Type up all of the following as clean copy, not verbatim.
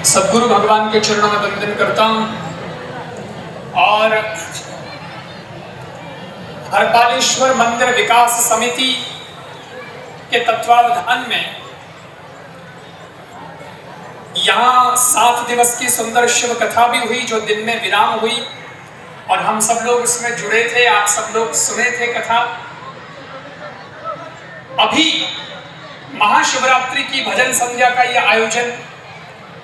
सद्गुरु भगवान के चरणों में वंदन करता हूँ और हरपालेश्वर मंदिर विकास समिति के तत्वावधान में यहाँ 7 दिवस की सुंदर शिव कथा भी हुई, जो दिन में विराम हुई और हम सब लोग उसमें जुड़े थे, आप सब लोग सुने थे कथा। अभी महाशिवरात्रि की भजन संध्या का यह आयोजन,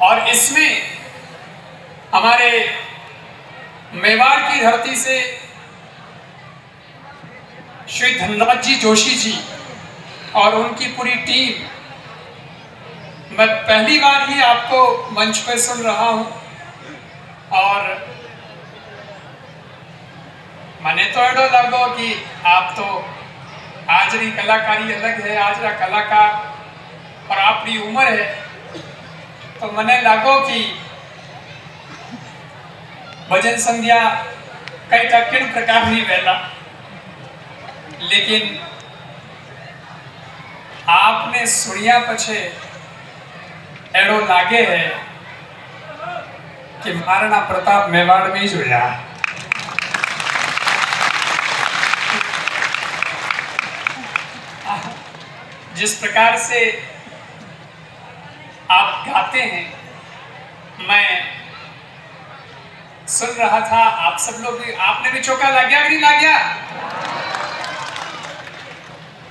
और इसमें हमारे मेवाड़ की धरती से श्री धनराज जी जोशी जी और उनकी पूरी टीम, मैं पहली बार ही आपको मंच पर सुन रहा हूं और मने तो एडो लगो कि आप तो आजरी कलाकारी अलग है, आजरा कलाकार और आपकी उम्र है, तो मने लगो कि भजन संध्या कई किन प्रकार नहीं वेला, लेकिन आपने सुनिया पछे एडो लागे है कि महाराणा प्रताप मेवाड़ में ही जुड़ा। जिस प्रकार से आप गाते हैं, मैं सुन रहा था, आप सब लोग भी, आपने भी चौका लग गया कि नहीं लग गया?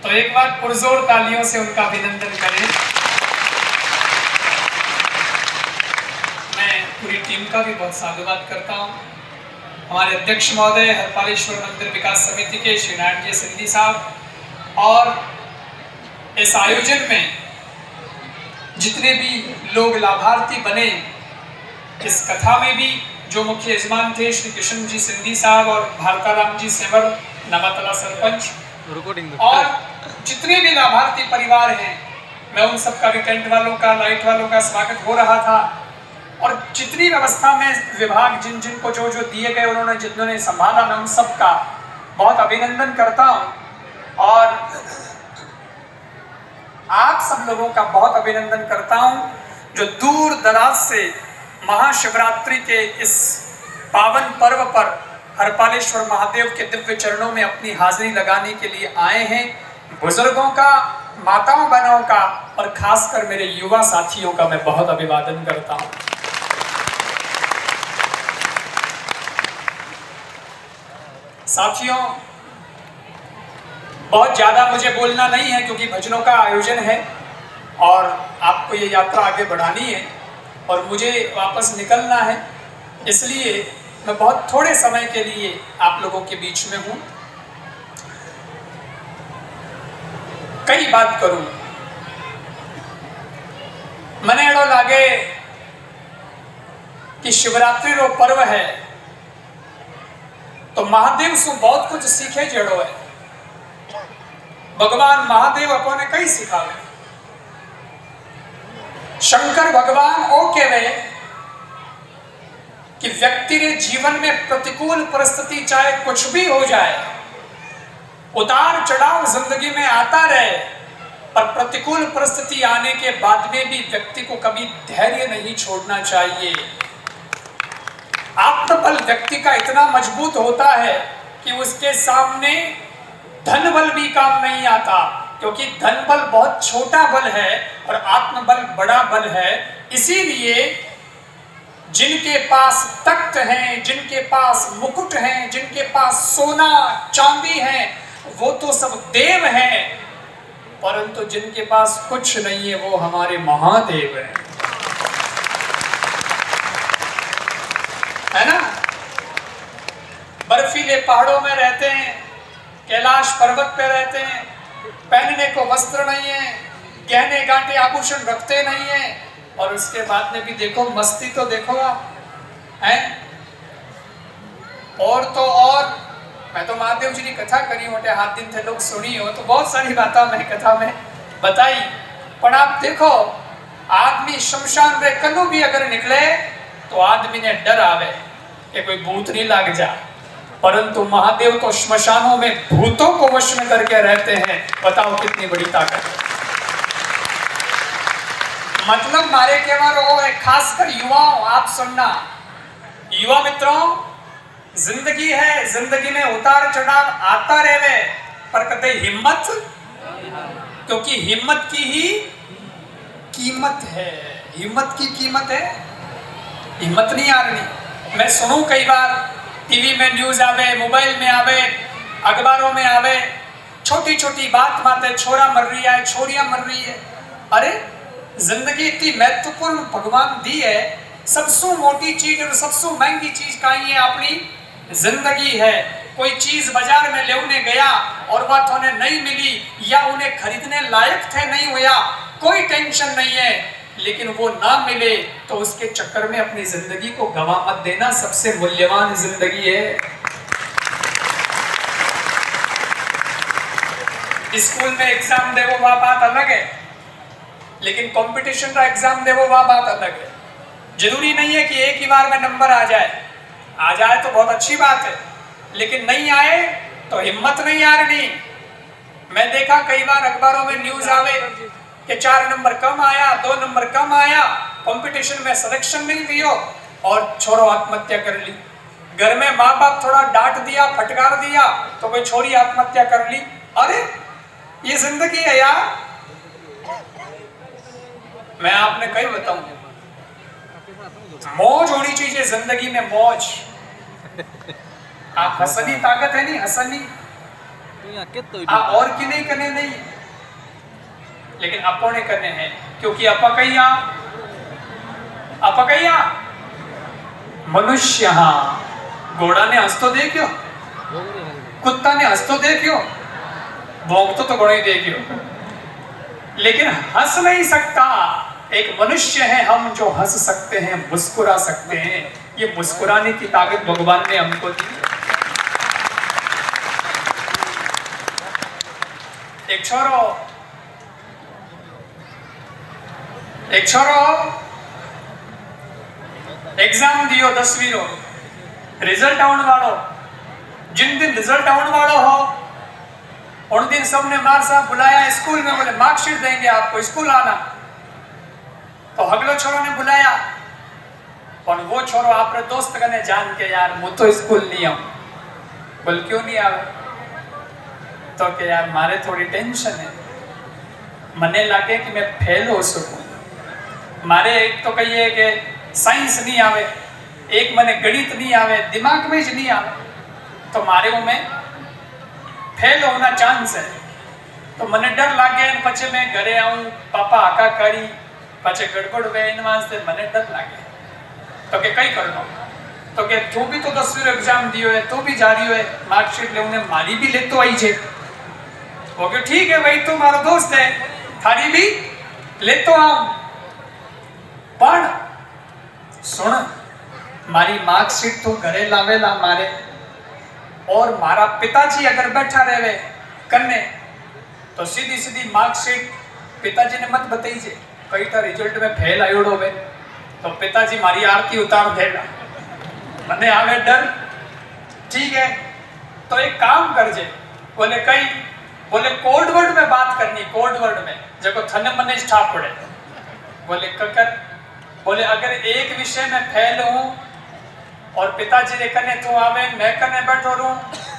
तो एक बार पुरजोर तालियों से उनका अभिनंदन करें। मैं पूरी टीम का भी बहुत साधुवाद करता हूं। हमारे अध्यक्ष महोदय हरपालेश्वर मंदिर विकास समिति के श्री नारायण जी सिंधी साहब, और इस आयोजन में जितने भी लोग लाभार्थी बने, इस कथा में भी जो मुख्य यजमान थे श्री कृष्ण जी सिंधी साहब और भारताराम जी सेवर नवातला सरपंच, और जितने भी लाभार्थी परिवार हैं, मैं उन सबका भी, टेंट वालों का, लाइट वालों का स्वागत हो रहा था, और जितनी व्यवस्था में विभाग जिन जिन को जो जो दिए गए, उन्होंने जिन्होंने संभाला, मैं उन सबका बहुत अभिनंदन करता हूं और आप सब लोगों का बहुत अभिनंदन करता हूं, जो दूर दराज से महाशिवरात्रि के इस पावन पर्व पर हरपालेश्वर महादेव के दिव्य चरणों में अपनी हाजिरी लगाने के लिए आए हैं। बुजुर्गों का, माताओं बहनों का और खासकर मेरे युवा साथियों का मैं बहुत अभिवादन करता हूं। साथियों, बहुत ज्यादा मुझे बोलना नहीं है क्योंकि भजनों का आयोजन है और आपको ये यात्रा आगे बढ़ानी है और मुझे वापस निकलना है, इसलिए मैं बहुत थोड़े समय के लिए आप लोगों के बीच में हूं। कई बात करूं, मने एड़ो लागे कि शिवरात्रि रो पर्व है तो महादेव सु बहुत कुछ सीखे जड़ो है। भगवान महादेव अपने कई सिखावे। शंकर भगवान ओ कहवे कि व्यक्ति के जीवन में प्रतिकूल परिस्थिति चाहे कुछ भी हो जाए, उतार चढ़ाव जिंदगी में आता रहे, पर प्रतिकूल परिस्थिति आने के बाद में भी व्यक्ति को कभी धैर्य नहीं छोड़ना चाहिए। आत्मबल व्यक्ति का इतना मजबूत होता है कि उसके सामने धन बल भी काम नहीं आता, क्योंकि धन बल बहुत छोटा बल है और आत्मबल बड़ा बल है। इसीलिए जिनके पास तख्त हैं, जिनके पास मुकुट हैं, जिनके पास सोना चांदी है, वो तो सब देव हैं, परंतु जिनके पास कुछ नहीं है वो हमारे महादेव हैं, है ना। बर्फीले पहाड़ों में रहते हैं, कैलाश पर्वत पे रहते हैं, पहनने को वस्त्र नहीं है, गहने गांठे आभूषण रखते नहीं है, और उसके बाद में भी देखो मस्ती तो देखो आप, हैं। और तो और मैं तो महादेव जी की कथा करी मोटे हाथ दिन थे लोग सुनी हो तो बहुत सारी बातें मैं कथा में बताई, पर आप देखो आदमी शमशान रे कलू भी अगर निकले तो आदमी ने डर आवे कि कोई भूत नहीं लग जा, परंतु महादेव तो श्मशानों में भूतों को वश में करके रहते हैं। बताओ कितनी बड़ी ताकत है। मतलब मारे कहवारो है खासकर युवाओं, आप सुनना युवा मित्रों, जिंदगी है, जिंदगी में उतार चढ़ाव आता रहे, पर कभी हिम्मत, क्योंकि हिम्मत की ही कीमत है। हिम्मत की कीमत है, हिम्मत नहीं आ रही। मैं सुनूं कई बार टीवी में न्यूज आवे, मोबाइल में आवे, अखबारों में आवे, छोटी छोटी बात माते छोरा मर रही है, छोरियां मर रही है। अरे जिंदगी इतनी महत्वपूर्ण भगवान दी है, सबसे मोटी चीज और सबसे महंगी चीज कहीं है, अपनी जिंदगी है। कोई चीज बाजार में लेने गया और वह उन्हें नहीं मिली या उन्हें खरीदने लायक थे नहीं हुआ, कोई टेंशन नहीं है, लेकिन वो ना मिले तो उसके चक्कर में अपनी जिंदगी को गवा मत देना, सबसे मूल्यवान जिंदगी है। स्कूल में एग्जाम दे वो बात अलग है, लेकिन कंपटीशन का एग्जाम दे वो बात अलग है। जरूरी नहीं है कि एक ही बार में नंबर आ जाए तो बहुत अच्छी बात है, लेकिन नहीं आए तो हिम्मत नहीं आ रही। मैं देखा कई बार अखबारों में न्यूज आवे कि 4 नंबर कम आया, 2 नंबर कम आया, कंपटीशन में सिलेक्शन नहीं दियो और छोरो आत्महत्या कर ली। घर में माँ बाप थोड़ा डांट दिया, फटकार दिया तो कोई छोरी आत्महत्या कर ली। अरे ये जिंदगी है यार। मैं आपने कहीं बताऊं, मौज होनी चाहिए जिंदगी में, मौज। आप हंसनी ताकत है नहीं, हंसनी आप और की नहीं करने नहीं, लेकिन आपो ने करने हैं, क्योंकि आपा कहिया मनुष्य, हाँ घोड़ा ने हंस तो देखियो, कुत्ता ने हंस तो देखियो, भौंक तो घोड़ा ही देखियो, लेकिन हंस नहीं सकता। एक मनुष्य है हम जो हंस सकते हैं, मुस्कुरा सकते हैं। ये मुस्कुराने की ताकत भगवान ने हमको दी। एक छोरो एग्जाम दियो 10वीं रो, रिजल्ट आने वालो, जिन दिन रिजल्ट आने वालो हो उन दिन सबने मार साहब बुलाया स्कूल में, बोले मार्कशीट देंगे आपको, स्कूल आना। तो अगलो छोरो ने बुलाया, और वो छोरो आपने दोस्त कने जान के यार मु तो स्कूल नहीं आऊं। बोल क्यों नहीं आवे? तो के यार मारे थोड़ी टेंशन है, मने लागे कि मैं फेल हो सकूं। मारे एक तो कहिए कि साइंस नहीं आवे, एक मने गणित नहीं आवे, दिमाग में ज नहीं आवे, तो मारे वो में फेल होना चांस है। तो मने डर लागे, पछे मैं घरे आऊं, पापा आका करी, पछे गड़बड़ वे, इन वास्ते मने डर लागे। तो के कई करनो? तो के तू भी तो 10वीं एग्जाम दियो है, तू भी जा रही है मार्कशीट लेने, मारी भी ले तो आई छे। वो के ठीक है भाई, तू मारो दोस्त है, थारी भी ले तो आओ, पण सुन मारी मार्कशीट तो घरे लावेला मारे, और मारा पिताजी अगर बैठा रहे करने तो सीधी सीधी मार्कशीट पिताजी ने मत बताइए, कई तो रिजल्ट में फेल आयोड़ो वे, तो पिताजी मारी आरती उतार देगा, मने आवे डर। ठीक है, तो एक काम कर जे, बोले कई, बोले कोड वर्ड में बात करनी, कोड वर्ड में जब थने मने स्टाफ पड़े, बोले ककर, बोले अगर एक विषय में फेल हूं और पिताजी ने कने तू आवे, मैं कने बैठो रहूं,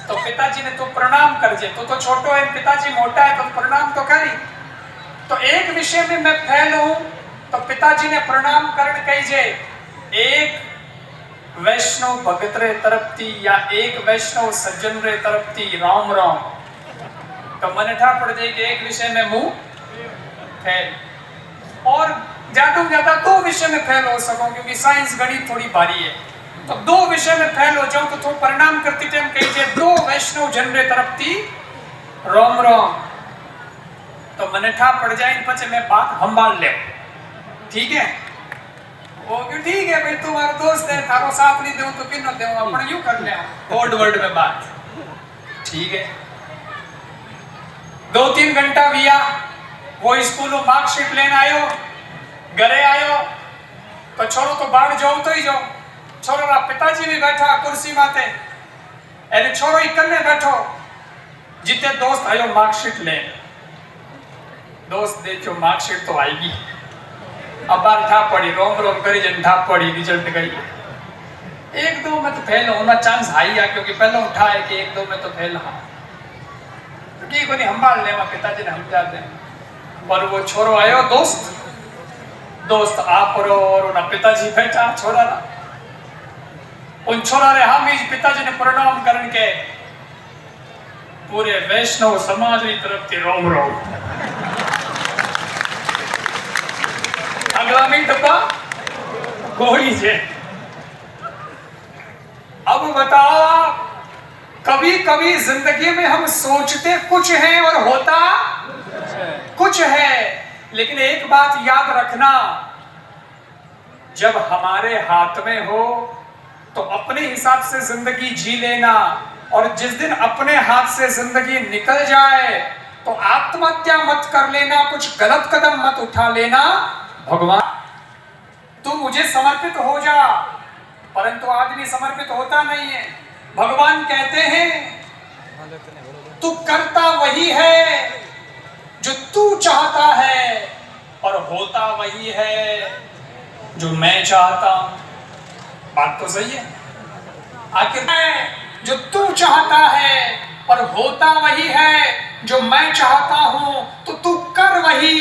तो पिताजी ने तू प्रणाम कर जे, तो छोटो है, पिताजी मोटा है, तो प्रणाम तो करी। तो एक विषय में मैं फेल हूं तो पिताजी ने प्रणाम करने कही जे, एक वैष्णव भगत रे तरफ थी या एक वैष्णव सज्जन रे तरफ थी राम राम, तो मने ठा पड़ जाए कि एक विषय में मुंह फेल, और ज्यादा से ज्यादा 2 विषय में फेल हो सकूं, क्योंकि साइंस गणित थोड़ी भारी है, तो 2 विषय में फेल हो जाऊं तो थोड़ा परिणाम करती टाइम कही 2 वैष्णव जन रे तरफ थी रोम रोम, तो मने ठा पड़ जाए, पचे मैं बात संभाल ले। ठीक है, वो क्यों ठीक है भाई, तुम्हारा दोस्त है, थारो साथ नहीं दूं तो किन न दूं, अपन यूं कर ले कोड वर्ड में बात। ठीक है, 2-3 घंटा बिया, वो स्कूल में मार्कशीट लेने आयो, घरे आयो, तो छोरो तो बाहर जाओ तो ही जाओ, छोरो रा पिताजी भी बैठा कुर्सी माते, एने छोरो ही कन्ने बैठो, जिते दोस्त आयो मार्कशीट ले, दोस्त देखो मार्कशीट तो आएगी, अब बार ठाप पड़ी, रोम रोम करी जन ठाप पड़ी, रिजल्ट गई। एक दो में तो फेल होना चांस हाई है, क्योंकि पहले उठा है कि एक दो में तो फेल हाँ तो की को नहीं संभाल ले, पिताजी ने समझा दे। पर वो छोरो आयो दोस्त आप और ना पिताजी बैठा छोरा ना, उन छोरा रे हम इस पिताजी ने प्रणाम करन के पूरे वैष्णव समाज की तरफ थी रोम रोम। अगला में डब्बा गोली जे। अब बताओ, कभी कभी जिंदगी में हम सोचते कुछ है और होता कुछ है, लेकिन एक बात याद रखना, जब हमारे हाथ में हो तो अपने हिसाब से जिंदगी जी लेना, और जिस दिन अपने हाथ से जिंदगी निकल जाए तो आत्महत्या मत कर लेना, कुछ गलत कदम मत उठा लेना। भगवान तू मुझे समर्पित हो जा, परंतु आदमी समर्पित होता नहीं है। भगवान कहते हैं तू करता वही है जो तू चाहता है, और होता वही है जो मैं चाहता हूं। बात तो सही है, आखिर जो तू चाहता है और होता वही है जो मैं चाहता हूं, तो तू कर वही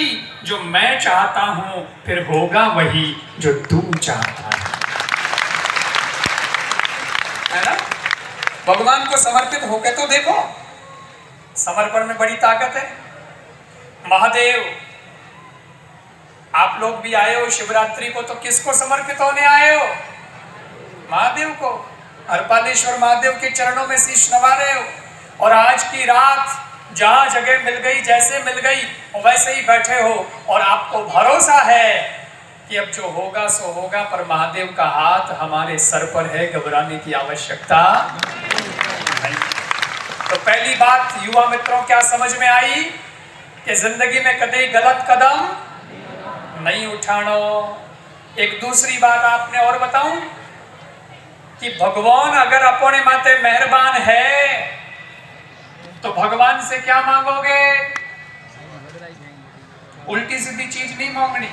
जो मैं चाहता हूं, फिर होगा वही जो तू चाहता है ना। भगवान को समर्पित होकर तो देखो, समर्पण में बड़ी ताकत है। महादेव, आप लोग भी आए हो शिवरात्रि को, तो किसको समर्पित होने आए हो? महादेव को। हरपालेश्वर महादेव के चरणों में शीश नवा रहे हो, और आज की रात जहां जगह मिल गई, जैसे मिल गई वैसे ही बैठे हो, और आपको भरोसा है कि अब जो होगा सो होगा, पर महादेव का हाथ हमारे सर पर है, घबराने की आवश्यकता नहीं। तो पहली बात युवा मित्रों, क्या समझ में आई कि जिंदगी में कभी गलत कदम नहीं उठानो। एक दूसरी बात आपने और बताऊं कि भगवान अगर अपने माते मेहरबान है तो भगवान से क्या मांगोगे? उल्टी सीधी चीज नहीं मांगनी।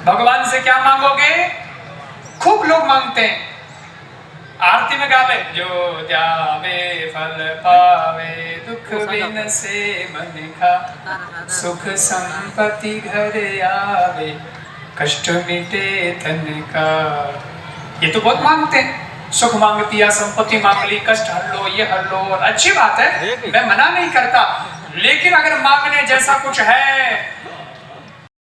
भगवान से क्या मांगोगे? खूब लोग मांगते हैं, आरती में गावे, जो जावे फल पावे, दुख बिन से मन का, सुख संपत्ति घर आवे, कष्ट मिटे तन का। ये तो बहुत मांगते हैं, सुख मांग दिया, संपत्ति मांग ली, कष्ट हर लो, ये हर लो, अच्छी बात है, मैं मना नहीं करता, लेकिन अगर मांगने जैसा कुछ है